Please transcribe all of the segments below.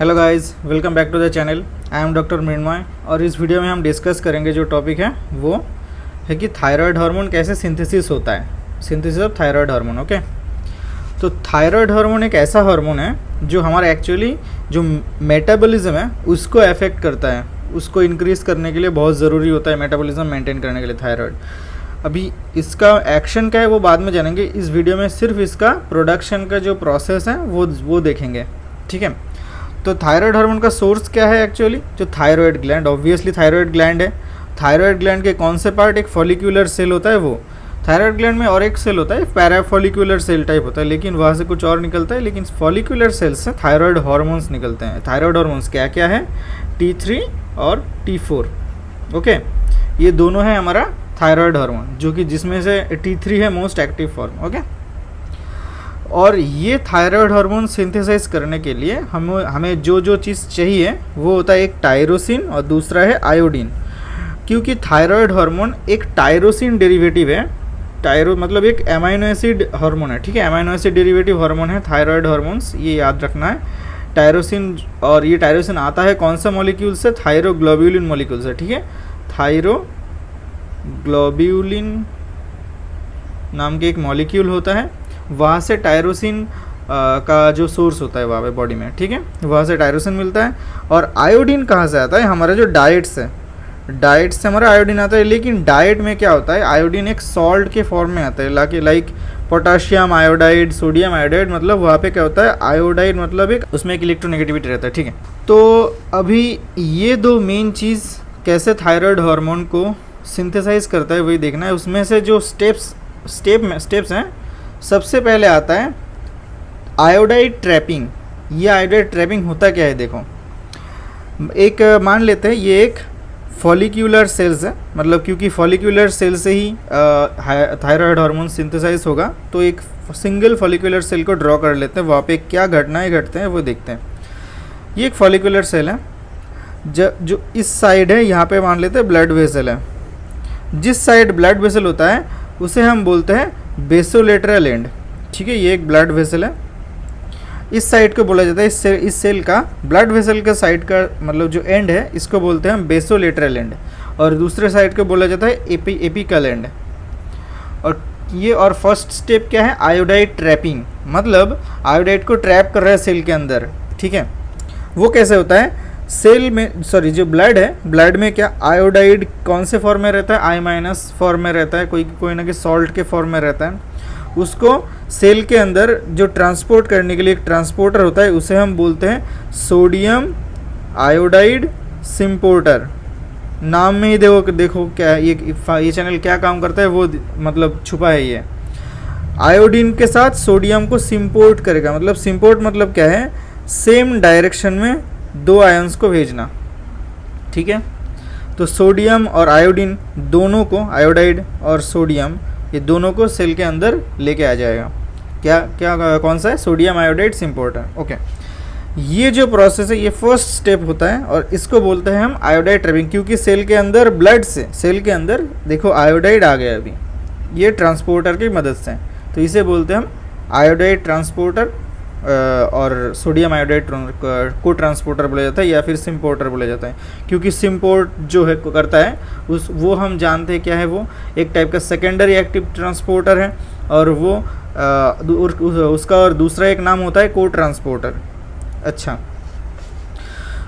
Hello guys, welcome back to the channel. I am doctor Mrinmoy और इस video में हम डिस्कस करेंगे जो टॉपिक है वो है कि थायराइड हार्मोन कैसे सिंथेसिस होता है, synthesis of thyroid hormone. Okay, तो थायराइड हार्मोन एक ऐसा हार्मोन है जो हमारा एक्चुअली जो मेटाबॉलिज्म है उसको अफेक्ट करता है, उसको इंक्रीज़ करने के लिए बहुत ज़रूरी होता है मेटाबॉलिज्म मेंटेन करने के लिए थायराइड। अभी इसका एक्शन क्या है वो बाद में जानेंगे, इस वीडियो में सिर्फ इसका प्रोडक्शन का जो प्रोसेस है वो देखेंगे, ठीक है। तो थायराइड हार्मोन का सोर्स क्या है एक्चुअली, जो thyroid gland, obviously thyroid gland है। थायराइड ग्लैंड के कौन से पार्ट, एक फॉलिक्यूलर सेल होता है वो थायराइड ग्लैंड में, और एक सेल होता है पैराफॉलिक्यूलर सेल टाइप होता है, लेकिन वहाँ से कुछ और निकलता है। लेकिन फॉलिक्यूलर सेल से थायराइड हार्मोन्स निकलते हैं। थायराइड हार्मोन्स क्या क्या है, T3 और T4। ओके, ये दोनों है हमारा थायराइड हार्मोन, जो कि जिसमें से T3 है मोस्ट एक्टिव फॉर्म। ओके, और ये थायराइड हार्मोन सिंथेसाइज करने के लिए हमें जो चीज़ चाहिए वो होता है एक टायरोसिन और दूसरा है आयोडीन। क्योंकि थायराइड हार्मोन एक टायरोसिन डेरिवेटिव है, टायरो मतलब एक एमाइनो एसिड हार्मोन है, ठीक है। एमाइनो एसिड डेरिवेटिव हार्मोन है थायराइड हार्मोन्स, ये याद रखना है। टायरोसिन, और ये टायरोसिन आता है कौन सा मॉलिक्यूल से, थायरोग्लोब्यूलिन मॉलिक्यूल से, ठीक है। थायरोग्लोब्यूलिन नाम के एक मॉलिक्यूल होता है, वहाँ से टायरोसिन का जो सोर्स होता है वहाँ पे बॉडी में, ठीक है, वहाँ से टायरोसिन मिलता है। और आयोडीन कहाँ से आता है, हमारा जो डाइट से हमारा आयोडीन आता है। लेकिन डाइट में क्या होता है, आयोडीन एक सॉल्ट के फॉर्म में आता है, like potassium iodide, sodium iodide, मतलब वहाँ पे क्या होता है, आयोडाइड मतलब एक उसमें एक इलेक्ट्रोनेगेटिविटी रहता है, ठीक है। तो अभी ये दो मेन चीज़ कैसे थायराइड हार्मोन को सिंथेसाइज करता है वही देखना है। उसमें से जो स्टेप्स हैं, सबसे पहले आता है आयोडाइड ट्रैपिंग। ये आयोडाइड ट्रैपिंग होता क्या है, देखो, एक मान लेते हैं ये एक फॉलिक्यूलर सेल्स है, मतलब क्योंकि फॉलिक्यूलर सेल से ही थायराइड हार्मोन सिंथेसाइज होगा, तो एक सिंगल फॉलिक्यूलर सेल को ड्रॉ कर लेते हैं, वहाँ पे क्या घटनाएं घटते हैं वो देखते हैं। ये एक फॉलिक्यूलर सेल है, जो इस साइड है, यहाँ पे मान लेते हैं ब्लड वेसल है। जिस साइड ब्लड वेसल होता है उसे हम बोलते हैं बेसोलेटरल एंड, ठीक है। ये एक ब्लड वेसल है, इस साइड को बोला जाता है, इस सेल का ब्लड वेसल का साइड का मतलब जो एंड है इसको बोलते हैं हम बेसोलेटरल एंड, और दूसरे साइड को बोला जाता है एपिकल एंड। और फर्स्ट स्टेप क्या है, आयोडाइड ट्रैपिंग, मतलब आयोडाइड को ट्रैप कर रहा है सेल के अंदर, ठीक है। वो कैसे होता है, सेल में जो ब्लड है, ब्लड में क्या आयोडाइड कौन से फॉर्म में रहता है, I- फॉर्म में रहता है, कोई ना कोई सॉल्ट के फॉर्म में रहता है। उसको सेल के अंदर जो ट्रांसपोर्ट करने के लिए एक ट्रांसपोर्टर होता है, उसे हम बोलते हैं सोडियम आयोडाइड सिम्पोर्टर। नाम में ही देखो क्या ये चैनल क्या काम करता है वो मतलब छुपा है। ये आयोडीन के साथ सोडियम को सिम्पोर्ट करेगा, मतलब सिम्पोर्ट मतलब क्या है, सेम डायरेक्शन में दो आयंस को भेजना, ठीक है। तो सोडियम और आयोडीन दोनों को, आयोडाइड और सोडियम, ये दोनों को सेल के अंदर लेके आ जाएगा। क्या कौन सा है, सोडियम आयोडाइड सिम्पोर्टर। ओके, ये जो प्रोसेस है ये फर्स्ट स्टेप होता है, और इसको बोलते हैं हम आयोडाइड ट्रैपिंग। क्योंकि सेल के अंदर ब्लड से सेल के अंदर देखो आयोडाइड आ गया अभी, ये ट्रांसपोर्टर की मदद से, तो इसे बोलते हैं हम आयोडाइड ट्रांसपोर्टर, और सोडियम आयोडाइड को ट्रांसपोर्टर बोला जाता है, या फिर सिम्पोर्टर बोला जाता है। क्योंकि सिम्पोर्ट जो है करता है वो हम जानते हैं क्या है, वो एक टाइप का सेकेंडरी एक्टिव ट्रांसपोर्टर है, और वो उसका और दूसरा एक नाम होता है को ट्रांसपोर्टर। अच्छा,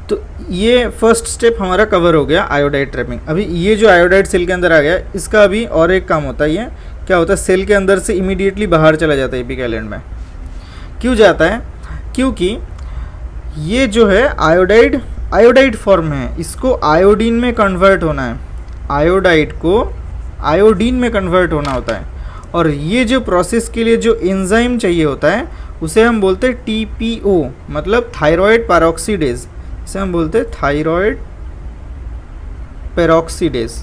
तो ये फर्स्ट स्टेप हमारा कवर हो गया आयोडाइड ट्रैपिंग। अभी ये जो आयोडाइड सेल के अंदर आ गया, इसका अभी और एक काम होता है, ये क्या होता है, सेल के अंदर से इमीडिएटली बाहर चला जाता है एपिकल एंड में। क्यों जाता है, क्योंकि ये जो है आयोडाइड फॉर्म है, इसको आयोडीन में कन्वर्ट होना है, आयोडाइड को आयोडीन में कन्वर्ट होना होता है। और ये जो प्रोसेस के लिए जो एंजाइम चाहिए होता है उसे हम बोलते हैं TPO, मतलब थायराइड पेरोक्सीडेज, इसे हम बोलते हैं थायराइड पेरोक्सीडेज।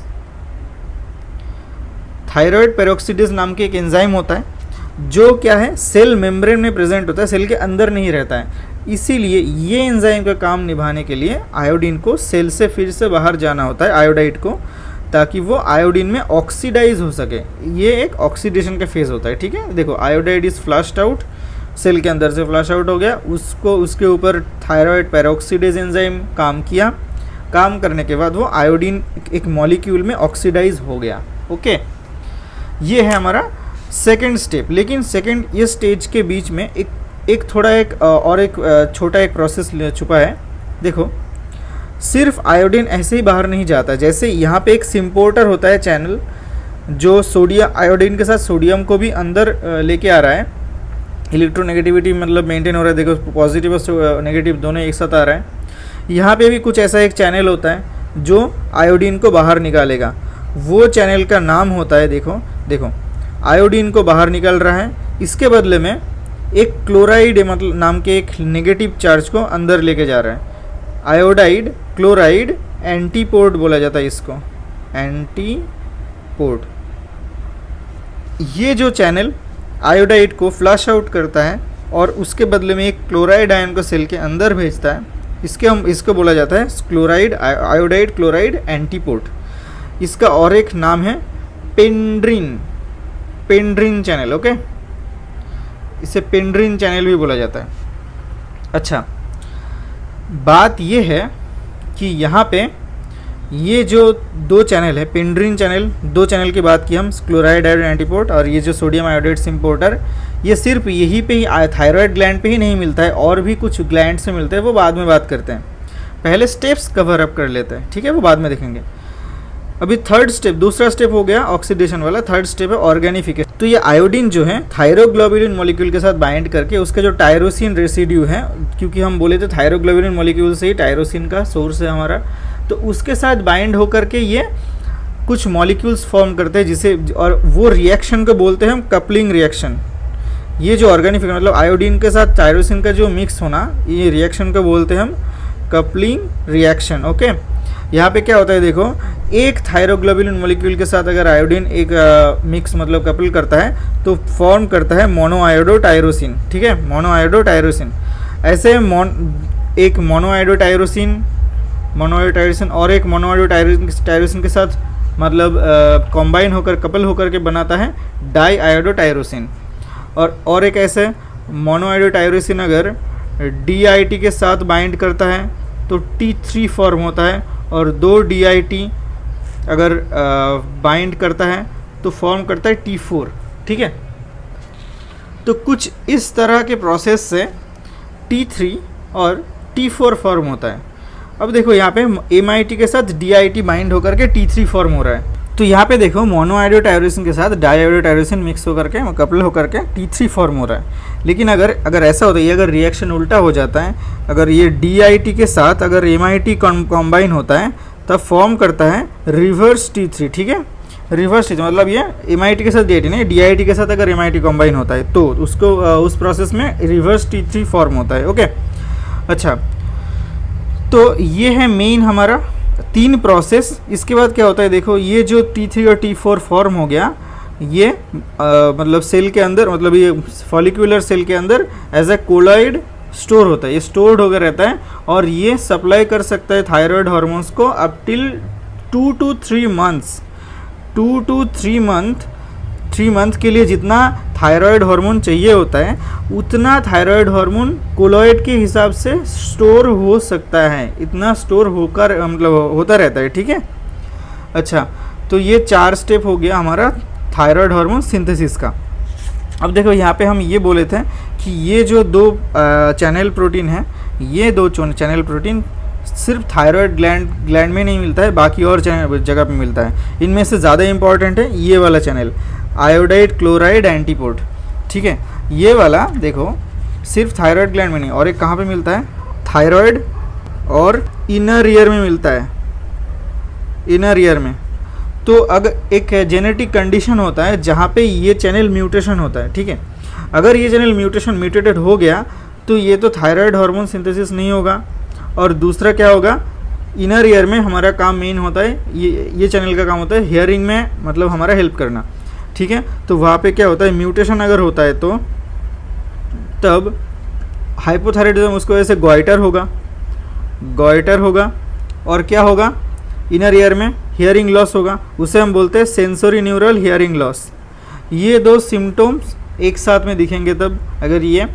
थायराइड पेरोक्सीडेज नाम के एक एंजाइम होता है, जो क्या है, सेल मेम्ब्रेन में प्रेजेंट होता है, सेल के अंदर नहीं रहता है। इसीलिए ये एंजाइम का काम निभाने के लिए आयोडीन को सेल से फिर से बाहर जाना होता है, आयोडाइड को, ताकि वो आयोडीन में ऑक्सीडाइज हो सके। ये एक ऑक्सीडेशन का फेज होता है, ठीक है। देखो iodide is flushed out, cell के अंदर से फ्लश आउट हो गया, उसको उसके ऊपर थायराइड पेरोक्सीडेज एंजाइम काम किया, काम करने के बाद वो आयोडीन एक मॉलिक्यूल में ऑक्सीडाइज हो गया। ओके, ये है हमारा सेकंड स्टेप। लेकिन सेकंड ये स्टेज के बीच में एक छोटा एक प्रोसेस छुपा है। देखो, सिर्फ आयोडीन ऐसे ही बाहर नहीं जाता, जैसे यहाँ पे एक सिम्पोर्टर होता है चैनल जो सोडियम आयोडीन के साथ सोडियम को भी अंदर लेके आ रहा है, इलेक्ट्रोनेगेटिविटी मतलब मेंटेन हो रहा है। देखो, पॉजिटिव और नेगेटिव दोनों एक साथ आ रहा है। यहाँ पे भी कुछ ऐसा एक चैनल होता है जो आयोडीन को बाहर निकालेगा, वो चैनल का नाम होता है, देखो आयोडीन को बाहर निकाल रहा है, इसके बदले में एक क्लोराइड मतलब नाम के एक नेगेटिव चार्ज को अंदर लेके जा रहा है। आयोडाइड क्लोराइड एंटीपोर्ट बोला जाता है इसको, एंटीपोर्ट। ये जो चैनल आयोडाइड को फ्लश आउट करता है और उसके बदले में एक क्लोराइड आयन को सेल के अंदर भेजता है, इसको बोला जाता है क्लोराइड आयोडाइड क्लोराइड एंटीपोर्ट। इसका और एक नाम है पेंड्रिन चैनल। ओके, इसे पेंड्रिन चैनल भी बोला जाता है। अच्छा, बात ये है कि यहाँ पे ये जो दो चैनल है, पेंड्रिन चैनल, दो चैनल की बात की हम, क्लोराइड आयोडाइड एंटीपोर्ट, और ये जो सोडियम आयोडाइड सिम्पोर्टर, ये सिर्फ यहीं पे ही थायराइड ग्लैंड पे ही नहीं मिलता है, और भी कुछ ग्लैंड से मिलता है, वो बाद में बात करते हैं। पहले स्टेप्स कवर अप कर लेते हैं, ठीक है, वो बाद में देखेंगे। अभी थर्ड स्टेप, दूसरा स्टेप हो गया ऑक्सीडेशन वाला, थर्ड स्टेप है ऑर्गेनिफिकेशन। तो ये आयोडीन जो है थायरोग्लोबुलिन मॉलिक्यूल के साथ बाइंड करके उसका जो टायरोसिन रेसिड्यू है, क्योंकि हम बोले थे थायरोग्लोबुलिन मॉलिक्यूल से ही टायरोसिन का सोर्स है हमारा, तो उसके साथ बाइंड होकर के ये कुछ मॉलिक्यूल्स फॉर्म करते हैं, जिसे, और वो रिएक्शन को बोलते हैं हम कपलिंग रिएक्शन। ये जो ऑर्गेनिफिकेशन मतलब आयोडीन के साथ टायरोसिन का जो मिक्स होना, ये रिएक्शन को बोलते हैं हम कपलिंग रिएक्शन। ओके, यहाँ पे क्या होता है, देखो, एक थायरोग्लोबुलिन मॉलिक्यूल के साथ अगर आयोडीन एक मिक्स मतलब कपल करता है तो फॉर्म करता है मोनोआयोडोटायरोसिन। ठीक है, मोनोआयोडोटायरोसिन। ऐसे एक मोनोआयोडोटायरोसिन और एक मोनोआयोडोटायरोसिन के साथ मतलब कॉम्बाइन होकर कपल होकर के बनाता है डाईआयोडोटायरोसिन। और एक ऐसे मोनोआयोडोटायरोसिन अगर DIT के साथ बाइंड करता है तो T3 फॉर्म होता है, और दो DIT अगर बाइंड करता है तो फॉर्म करता है T4। ठीक है, तो कुछ इस तरह के प्रोसेस से T3 और T4 फॉर्म होता है। अब देखो यहाँ पे MIT के साथ DIT बाइंड होकर के T3 फॉर्म हो रहा है। तो यहाँ पे देखो मोनोआयोडोटायरोसिन के साथ डाईआयोडोटायरोसिन मिक्स होकर के कपल होकर के T3 फॉर्म हो रहा है। लेकिन अगर ऐसा होता है, ये अगर रिएक्शन उल्टा हो जाता है, अगर ये DIT के साथ अगर MIT कॉम्बाइन होता है तब फॉर्म करता है रिवर्स T3। ठीक है, रिवर्स T3 मतलब ये MIT के साथ DIT नहीं, DIT के साथ अगर MIT कॉम्बाइन होता है तो उसको उस प्रोसेस में रिवर्स T3 फॉर्म होता है। ओके, अच्छा, तो ये है मेन हमारा 3 प्रोसेस। इसके बाद क्या होता है, देखो, ये जो T3 और T4 फॉर्म हो गया, ये मतलब सेल के अंदर, मतलब ये फॉलिकुलर सेल के अंदर एज ए कोलॉइड स्टोर होता है, ये स्टोर्ड होकर रहता है, और ये सप्लाई कर सकता है थायराइड हार्मोन्स को up till 2 to 3 months. 2 to 3 month के लिए जितना थायराइड हार्मोन चाहिए होता है उतना थायराइड हार्मोन कोलॉइड के हिसाब से स्टोर हो सकता है, इतना स्टोर होकर मतलब होता रहता है। ठीक है, अच्छा, तो ये 4 स्टेप हो गया हमारा थायराइड हार्मोन सिंथेसिस का। अब देखो यहाँ पे हम ये बोले थे कि ये जो 2 चैनल प्रोटीन है, ये 2 चैनल प्रोटीन सिर्फ थायराइड ग्लैंड में नहीं मिलता है, बाकी और जगह पे मिलता है। इनमें से ज़्यादा इंपॉर्टेंट है ये वाला चैनल, आयोडाइड क्लोराइड एंटीपोर्ट। ठीक है, ये वाला देखो सिर्फ थायराइड ग्लैंड में नहीं, और एक कहाँ पे मिलता है, थायराइड और इनर ईयर में मिलता है, इनर ईयर में। तो अगर एक जेनेटिक कंडीशन होता है जहाँ पे ये चैनल म्यूटेशन होता है, ठीक है, अगर ये चैनल म्यूटेटेड हो गया तो ये तो थायराइड हार्मोन सिंथेसिस नहीं होगा, और दूसरा क्या होगा, इनर ईयर में हमारा काम मेन होता है, ये चैनल का काम होता है हियरिंग में मतलब हमारा हेल्प करना। ठीक है, तो वहाँ पे क्या होता है, म्यूटेशन अगर होता है तो तब हाइपोथायराइडिज्म उसको वजह से गॉइटर होगा, और क्या होगा, इनर ईयर में हियरिंग लॉस होगा, उसे हम बोलते हैं सेंसरी न्यूरल हियरिंग लॉस। ये 2 सिम्टम्स एक साथ में दिखेंगे तब अगर ये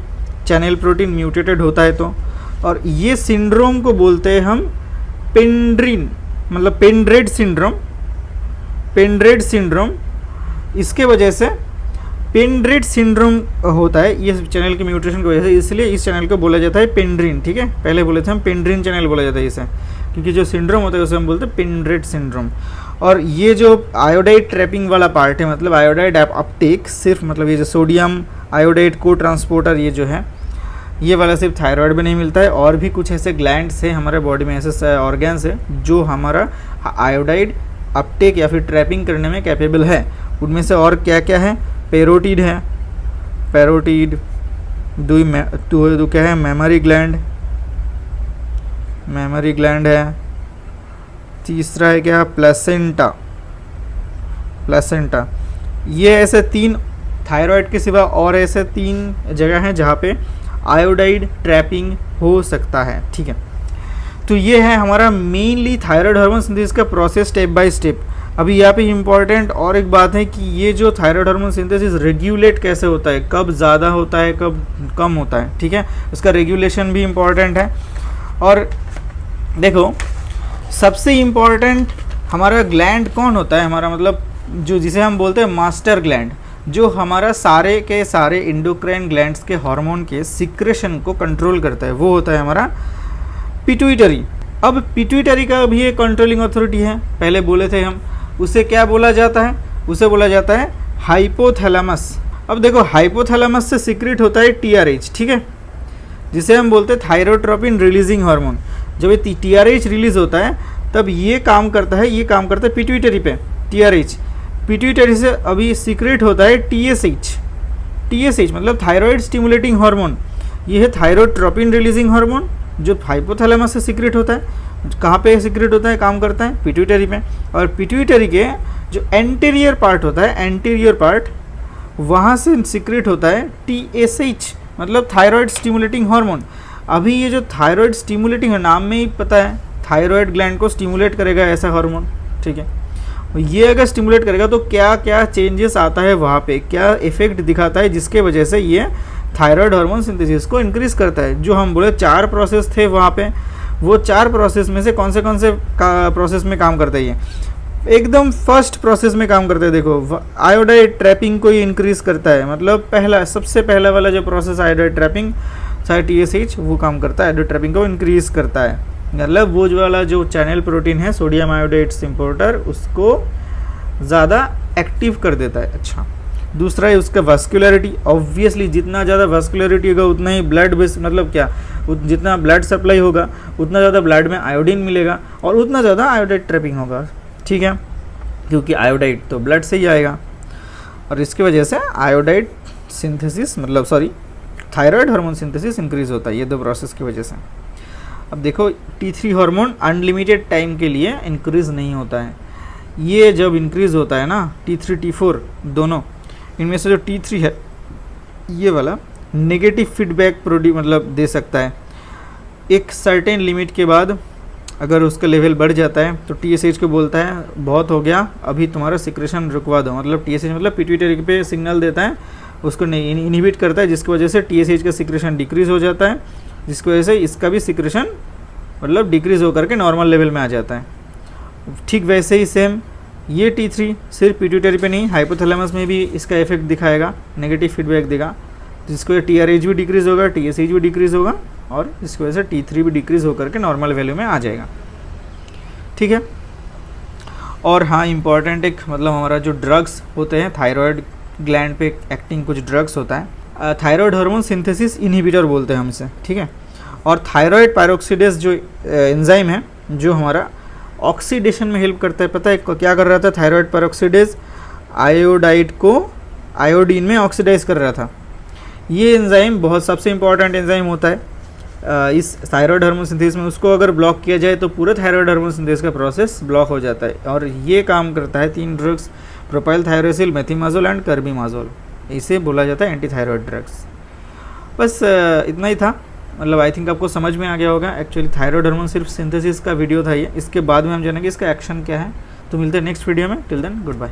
चैनल प्रोटीन म्यूटेटेड होता है तो, और ये सिंड्रोम को बोलते हैं हम पेंड्रिन, मतलब पेंड्रेड सिंड्रोम, पेंड्रेड सिंड्रोम। इसके वजह से पेंड्रेड सिंड्रोम होता है ये चैनल के म्यूटेशन की वजह से, इसलिए इस चैनल को बोला जाता है पेंड्रिन। ठीक है, पहले बोले थे हम पेंड्रिन चैनल बोला जाता है इसे, क्योंकि जो सिंड्रोम होता है उसे हम बोलते हैं पेंड्रेड सिंड्रोम। और ये जो आयोडाइड ट्रैपिंग वाला पार्ट है, मतलब आयोडाइड अपटेक, सिर्फ मतलब ये जो सोडियम आयोडाइड को ट्रांसपोर्टर ये जो है, ये वाला सिर्फ थायराइड में नहीं मिलता है, और भी कुछ ऐसे ग्लैंड्स हैं हमारे बॉडी में, ऐसे ऑर्गन्स है जो हमारा आयोडाइड अपटेक या फिर ट्रैपिंग करने में कैपेबल है। उनमें से और क्या क्या है, पैरोटिड है, पैरोटिड, दो क्या है, मेमोरी ग्लैंड, मेमोरी ग्लैंड है, तीसरा है क्या, प्लेसेंटा, प्लेसेंटा। ये ऐसे 3 थायराइड के सिवा और ऐसे 3 जगह हैं जहाँ पे आयोडाइड ट्रैपिंग हो सकता है। ठीक है, तो ये है हमारा मेनली थायराइड हार्मोन सिंथेसिस का प्रोसेस स्टेप बाय स्टेप। अभी यहाँ पे इम्पॉर्टेंट और एक बात है कि ये जो थायराइड हार्मोन सिंथेसिस रेगुलेट कैसे होता है, कब ज़्यादा होता है कब कम होता है, ठीक है, उसका रेगुलेशन भी इम्पॉर्टेंट है। और देखो सबसे इम्पॉर्टेंट हमारा ग्लैंड कौन होता है, हमारा मतलब जो जिसे हम बोलते हैं मास्टर ग्लैंड, जो हमारा सारे के सारे इंडोक्राइन ग्लैंड्स के हार्मोन के सिक्रेशन को कंट्रोल करता है, वो होता है हमारा पिट्यूटरी। अब पिट्यूटरी का भी एक कंट्रोलिंग अथॉरिटी है, पहले बोले थे हम, उसे क्या बोला जाता है, उसे बोला जाता है हाइपोथैलेमस। अब देखो हाइपोथैलेमस से सीक्रेट होता है टीआरएच, ठीक है, जिसे हम बोलते हैं थायरोट्रोपिन रिलीजिंग हार्मोन। जब ये टीआरएच रिलीज होता है तब ये काम करता है, ये काम करता है पिट्यूटरी पे, टीआरएच। पिट्यूटरी से अभी सीक्रेट होता है टीएसएच, टीएसएच मतलब थायराइड स्टिमुलेटिंग हार्मोन। ये है थायरोट्रोपिन रिलीजिंग हार्मोन जो हाइपोथैलेमस से सीक्रेट होता है। कहाँ पे सीक्रेट होता है, काम करता है पिट्यूटरी पे। और पिट्यूटरी के जो एंटीरियर पार्ट होता है, एंटीरियर पार्ट, वहाँ से सीक्रेट होता है टीएसएच मतलब थायराइड स्टिमुलेटिंग हार्मोन। अभी ये जो थायराइड स्टिमुलेटिंग है, नाम में ही पता है थायराइड ग्लैंड को स्टिमुलेट करेगा ऐसा हार्मोन, ठीक है। ये अगर स्टिमुलेट करेगा तो क्या क्या चेंजेस आता है वहाँ पे, क्या इफेक्ट दिखाता है, जिसके वजह से ये थायराइड हार्मोन सिंथेसिस को इंक्रीज करता है। जो हम बोले 4 प्रोसेस थे वहाँ पे, वो 4 प्रोसेस में से कौन से प्रोसेस में काम करता है ये, एकदम फर्स्ट प्रोसेस में काम करता है। देखो आयोडाइड ट्रैपिंग को ये इंक्रीज करता है, मतलब पहला सबसे पहला वाला जो प्रोसेस आयोडाइड ट्रैपिंग चाहे टीएसएच वो काम करता है, आयोडाइड ट्रैपिंग को इंक्रीज करता है। मतलब वो जो वाला जो चैनल प्रोटीन है सोडियम आयोडाइड इम्पोर्टर, उसको ज़्यादा एक्टिव कर देता है। अच्छा, दूसरा है उसका वास्कुलरिटी। ऑब्वियसली जितना ज़्यादा वास्कुलरिटी होगा उतना ही ब्लड बेस मतलब क्या, जितना ब्लड सप्लाई होगा उतना ज़्यादा ब्लड में आयोडीन मिलेगा और उतना ज़्यादा आयोडाइड ट्रैपिंग होगा, ठीक है, क्योंकि आयोडाइड तो ब्लड से ही आएगा। और इसकी वजह से आयोडाइड सिंथेसिस मतलब sorry thyroid hormone synthesis increase होता है, ये 2 प्रोसेस की वजह से। अब देखो T3 हार्मोन अनलिमिटेड टाइम के लिए इंक्रीज़ नहीं होता है। ये जब इंक्रीज़ होता है ना T3 T4 दोनों, इनमें से जो T3 है ये वाला नेगेटिव फीडबैक मतलब दे सकता है। एक सर्टेन लिमिट के बाद अगर उसका लेवल बढ़ जाता है तो TSH को बोलता है बहुत हो गया, अभी तुम्हारा सिक्रेशन रुकवा दो। मतलब TSH मतलब पिट्यूटरी पे सिग्नल देता है, उसको इनहिबिट करता है, जिसकी वजह से TSH का सिक्रेशन डिक्रीज़ हो जाता है, जिसकी वजह से इसका भी सिक्रेशन मतलब डिक्रीज़ होकर के नॉर्मल लेवल में आ जाता है। ठीक वैसे ही सेम ये T3 सिर्फ पिट्यूटरी पे नहीं, हाइपोथैलेमस में भी इसका इफेक्ट दिखाएगा, नेगेटिव फीडबैक देगा, जिसकी वजह TRH भी डिक्रीज़ होगा, TSH भी डिक्रीज़ होगा और इसकी वजह से T3 भी डिक्रीज़ होकर के नॉर्मल वैल्यू में आ जाएगा, ठीक है। और हाँ इम्पॉर्टेंट एक मतलब हमारा जो ड्रग्स होते हैं थायराइड ग्लैंड पे एक्टिंग कुछ ड्रग्स होता है, थायराइड हार्मोन सिंथेसिस इनहिबिटर बोलते हैं हम इसे, ठीक है। और थायराइड पायरोक्सिडेज जो एंजाइम है जो हमारा ऑक्सीडेशन में हेल्प करता है, पता है क्या कर रहा था थायराइड पायरोक्सिडेज, आयोडाइड को आयोडीन में ऑक्सीडाइज कर रहा था। ये एंजाइम बहुत सबसे इम्पॉर्टेंट एंजाइम होता है इस थायराइड हार्मोन सिंथेसिस में। उसको अगर ब्लॉक किया जाए तो पूरा थायराइड हार्मोन सिंथेसिस का प्रोसेस ब्लॉक हो जाता है। और ये काम करता है 3 ड्रग्स, प्रोपाइल थायरोसिल, मेथिमाजोल एंड कार्बिमाजोल, इसे बोला जाता है एंटी थायराइड ड्रग्स। बस इतना ही था, मतलब आई थिंक आपको समझ में आ गया होगा। एक्चुअली थायराइड हार्मोन सिर्फ सिंथेसिस का वीडियो था ये, इसके बाद में हम जानेंगे इसका एक्शन क्या है। तो मिलते हैं नेक्स्ट वीडियो में, टिल देन गुड बाय।